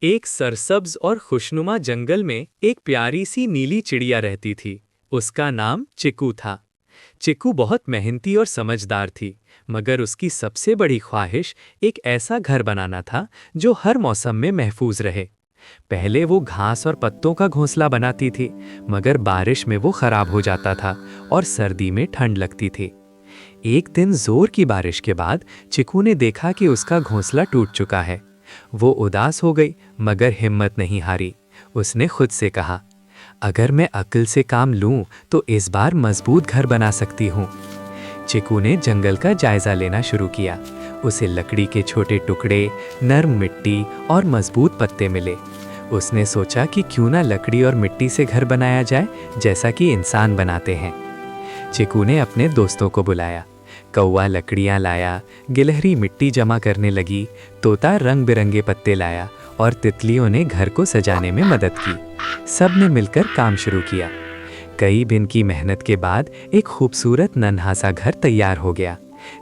एक सरसब्ज और खुशनुमा जंगल में एक प्यारी सी नीली चिड़िया रहती थी। उसका नाम चिकू था। चिकू बहुत मेहनती और समझदार थी, मगर उसकी सबसे बड़ी ख्वाहिश एक ऐसा घर बनाना था जो हर मौसम में महफूज रहे। पहले वो घास और पत्तों का घोंसला बनाती थी, मगर बारिश में वो खराब हो जाता था और सर्दी में ठंड लगती थी। एक दिन जोर की बारिश के बाद चिकू ने देखा कि उसका घोंसला टूट चुका है। वो उदास हो गई, मगर हिम्मत नहीं हारी। उसने खुद से कहा, अगर मैं अक्ल से काम लूं तो इस बार मजबूत घर बना सकती हूँ। चिकू ने जंगल का जायजा लेना शुरू किया। उसे लकड़ी के छोटे टुकड़े, नरम मिट्टी और मजबूत पत्ते मिले। उसने सोचा कि क्यों ना लकड़ी और मिट्टी से घर बनाया जाए, जैसा कि इंसान बनाते हैं। चिकू ने अपने दोस्तों को बुलाया। कौवा लकड़ियाँ लाया, गिलहरी मिट्टी जमा करने लगी, तोता रंग बिरंगे पत्ते लाया और तितलियों ने घर को सजाने में मदद की। सब ने मिलकर काम शुरू किया। कई दिन की मेहनत के बाद एक खूबसूरत नन्हा सा घर तैयार हो गया।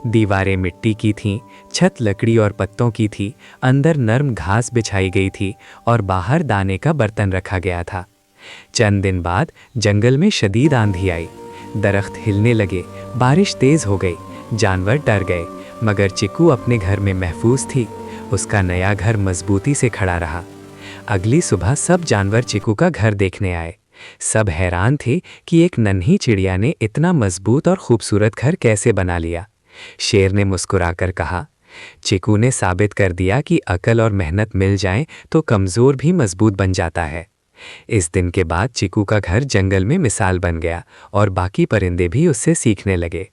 दीवारें मिट्टी की थीं, छत लकड़ी और पत्तों की थी, अंदर नरम घास बिछाई गई थी और बाहर दाने का बर्तन रखा गया था। चंद दिन बाद जंगल में शदीद आंधी आई। दरख्त हिलने लगे, बारिश तेज हो गई, जानवर डर गए, मगर चिकू अपने घर में महफूज थी। उसका नया घर मजबूती से खड़ा रहा। अगली सुबह सब जानवर चिकू का घर देखने आए। सब हैरान थे कि एक नन्ही चिड़िया ने इतना मजबूत और खूबसूरत घर कैसे बना लिया। शेर ने मुस्कुराकर कहा, चिकू ने साबित कर दिया कि अकल और मेहनत मिल जाएं तो कमज़ोर भी मजबूत बन जाता है। इस दिन के बाद चिकू का घर जंगल में मिसाल बन गया और बाकी परिंदे भी उससे सीखने लगे।